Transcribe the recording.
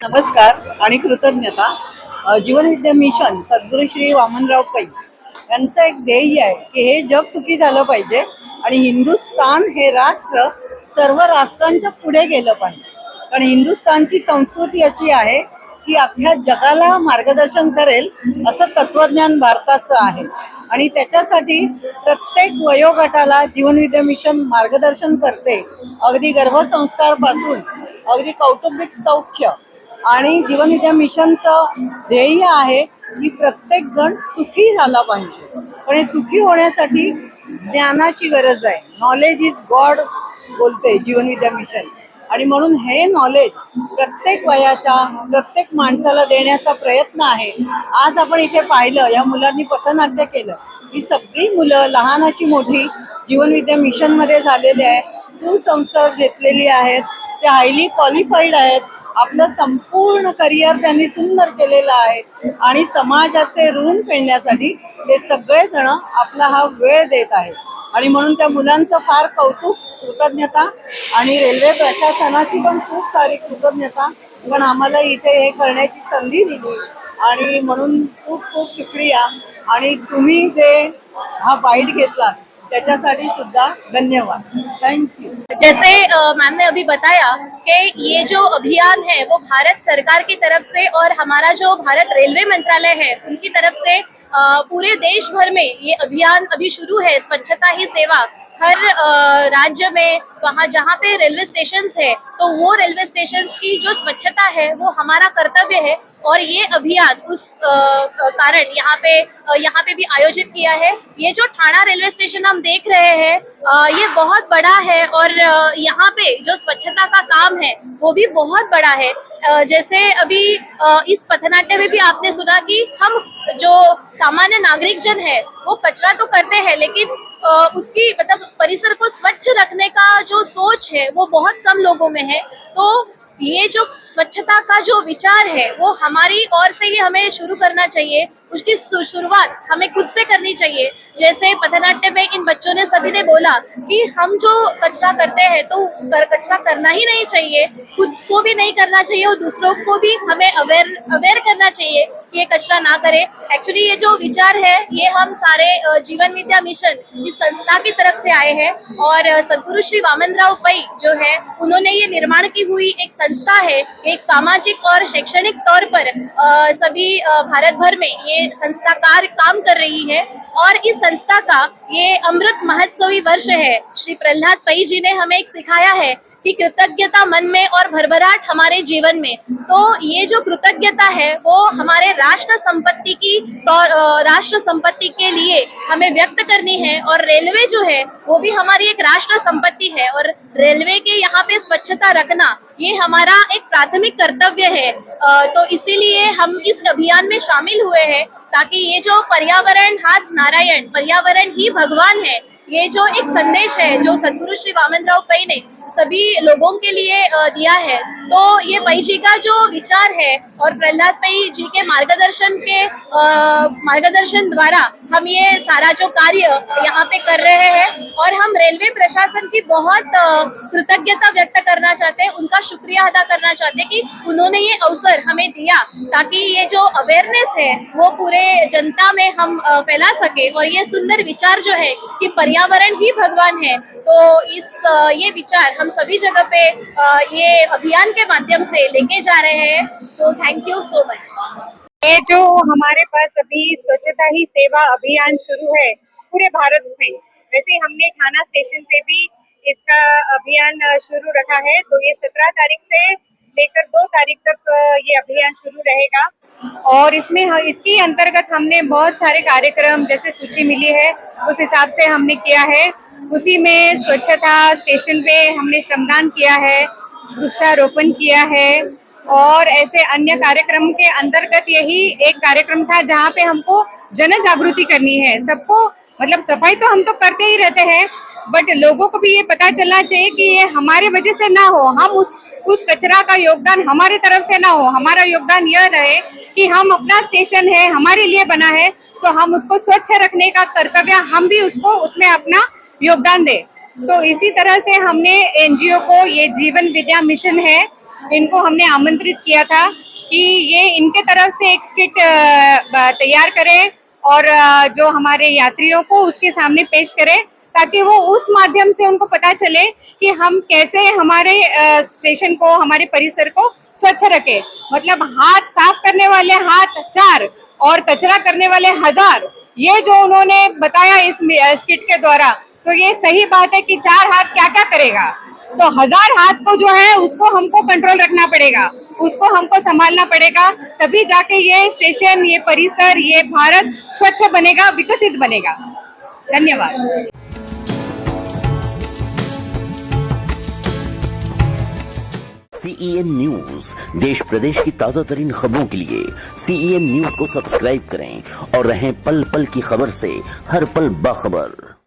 नमस्कार आणि कृतज्ञता. जीवन विद्या मिशन सद्गुरू श्री वामनराव पै यांचं एक ध्येय आहे की हे जग सुखी झालं पाहिजे आणि हिंदुस्थान हे राष्ट्र सर्व राष्ट्रांच्या पुढे गेलं पाहिजे. कारण हिंदुस्थानची संस्कृती अशी आहे की अख्ख्या जगाला मार्गदर्शन करेल असं तत्वज्ञान भारताचं आहे आणि त्याच्यासाठी प्रत्येक वयोगटाला जीवन विद्या मिशन मार्गदर्शन करते. अगदी गर्भसंस्कारपासून अगदी कौटुंबिक सौख्य आणि जीवन विद्या मिशनचं ध्येय आहे की प्रत्येक जण सुखी झाला पाहिजे. पण हे सुखी होण्यासाठी ज्ञानाची गरज आहे. नॉलेज इज गॉड बोलते जीवन विद्या मिशन. आणि म्हणून हे नॉलेज प्रत्येक वयाच्या प्रत्येक माणसाला देण्याचा प्रयत्न आहे. आज आपण इथे पाहिलं, या मुलांनी पथनाट्य केलं. ही सगळी मुलं लहानाची मोठी जीवन विद्या मिशन मध्ये झालेली आहे, सुसंस्कार घेतलेली आहेत, ते हायली क्वालिफाईड आहेत. आपलं संपूर्ण करिअर त्यांनी सुंदर केलेलं आहे आणि समाजाचे ऋण फेडण्यासाठी ते सगळेजण आपला हा वेळ देत आहेत. आणि म्हणून त्या मुलांचं फार कौतुक, कृतज्ञता आणि रेल्वे प्रशासनाची पण खूप सारी कृतज्ञता. पण आम्हाला इथे हे करण्याची संधी दिली आणि म्हणून खूप खूप शुक्रिया. आणि तुम्ही जे हा बाईट घेतला त्याच्यासाठी सुद्धा धन्यवाद. थँक्यू. जैसे मैम ने अभी बताया कि ये जो अभियान है वो भारत सरकार की तरफ से और हमारा जो भारत रेलवे मंत्रालय है उनकी तरफ से पूरे देश भर में ये अभियान अभी शुरू है। स्वच्छता ही सेवा हर राज्य में, वहाँ जहाँ पे रेलवे स्टेशन है तो वो रेलवे स्टेशन की जो स्वच्छता है वो हमारा कर्तव्य है। और ये अभियान उस कारण यहाँ पे भी आयोजित किया है। ये जो ठाणा रेलवे स्टेशन हम देख रहे हैं ये बहुत बड़ा है और यहाँ पे जो स्वच्छता का काम है वो भी बहुत बड़ा है। जैसे अभी इस पथनाट्य में भी आपने सुना कि हम जो सामान्य नागरिक जन है वो कचरा तो करते हैं लेकिन उसकी मतलब परिसर को स्वच्छ रखने का जो सोच है वो बहुत कम लोगों में है। तो ये जो स्वच्छता का जो विचार है वो हमारी ओर से ही हमें शुरू करना चाहिए। उसकी शुरुआत हमें खुद से करनी चाहिए। जैसे पथनाट्य में इन बच्चों ने सभी ने बोला कि हम जो कचरा करते हैं तो कचरा करना ही नहीं चाहिए, खुद को भी नहीं करना चाहिए और दूसरों को भी हमें अवेयर करना चाहिए कि ये कचरा ना करे। एक्चुअली ये जो विचार है ये हम सारे जीवन विद्या मिशन इस संस्था की तरफ से आए हैं और सद्गुरु श्री वामनराव पै जो है उन्होंने ये निर्माण की हुई एक संस्था है। एक सामाजिक और शैक्षणिक तौर पर सभी भारत भर में ये संस्था काम कर रही है और इस संस्था का ये अमृत महोत्सवी वर्ष है। श्री प्रहलाद पै जी ने हमें एक सिखाया है कि कृतज्ञता मन में और भरभराट हमारे जीवन में। तो ये जो कृतज्ञता है वो हमारे राष्ट्र संपत्ति के लिए हमें व्यक्त करनी है और रेलवे जो है वो भी हमारी एक राष्ट्र संपत्ति है और रेलवे के यहाँ पे स्वच्छता रखना ये हमारा एक प्राथमिक कर्तव्य है। तो इसीलिए हम इस अभियान में शामिल हुए हैं ताकि ये जो पर्यावरण हाच नारायण, पर्यावरण ही भगवान है, ये जो एक संदेश है जो सद्गुरु श्री वामनराव पै ने सभी लोगों के लिए दिया है। तो ये पै जी का जो विचार है और प्रहलाद पै जी के मार्गदर्शन द्वारा हम ये सारा जो कार्य यहाँ पे कर रहे हैं और हम रेलवे प्रशासन की बहुत कृतज्ञता व्यक्त करना चाहते हैं, उनका शुक्रिया अदा करना चाहते हैं कि उन्होंने ये अवसर हमें दिया ताकि ये जो अवेयरनेस है वो पूरे जनता में हम फैला सके। और ये सुंदर विचार जो है कि पर्यावरण ही भगवान है, तो ये विचार हम सभी जगह पे ये अभियान के माध्यम से लेके जा रहे हैं। तो थैंक यू सो मच। ये जो हमारे पास अभी स्वच्छता ही सेवा अभियान शुरू है पूरे भारत में, वैसे हमने ठाणा स्टेशन पे भी इसका अभियान शुरू रखा है। तो ये 17 तारीख से लेकर 2 तारीख तक ये अभियान शुरू रहेगा और इसमें इसके अंतर्गत हमने बहुत सारे कार्यक्रम जैसे सूची मिली है उस हिसाब से हमने किया है। उसी में स्वच्छता स्टेशन पे हमने श्रमदान किया है, वृक्षारोपण किया है और ऐसे अन्य कार्यक्रम के अंतर्गत यही एक कार्यक्रम था जहाँ पे हमको जन जागृति करनी है। सबको मतलब सफाई तो हम तो करते ही रहते हैं बट लोगों को भी ये पता चलना चाहिए कि ये हमारे वजह से ना हो, हम उस कचरा का योगदान हमारे तरफ से ना हो। हमारा योगदान यह रहे कि हम अपना स्टेशन है हमारे लिए बना है तो हम उसको स्वच्छ रखने का कर्तव्य हम भी उसको उसमें अपना योगदान दे। तो इसी तरह से हमने एनजीओ को, ये जीवन विद्या मिशन है इनको हमने आमंत्रित किया था कि ये इनके तरफ से एक स्किट तैयार करें और जो हमारे यात्रियों को उसके सामने पेश करें, ताकि वो उस माध्यम से उनको पता चले कि हम कैसे हमारे स्टेशन को, हमारे परिसर को स्वच्छ रखें। मतलब हाथ साफ करने वाले हाथ 4 और कचरा करने वाले 1000, ये जो उन्होंने बताया इस स्किट के द्वारा, तो ये सही बात है कि 4 हाथ क्या क्या करेगा। तो 1000 हाथ को जो है उसको हमको कंट्रोल रखना पड़ेगा, उसको हमको संभालना पड़ेगा, तभी जाके ये स्टेशन, ये परिसर, ये भारत स्वच्छ बनेगा, विकसित बनेगा। धन्यवाद। CEN न्यूज देश प्रदेश की ताजा तरीन खबरों के लिए CEN न्यूज को सब्सक्राइब करें और रहें पल पल की खबर से हर पल बाखबर।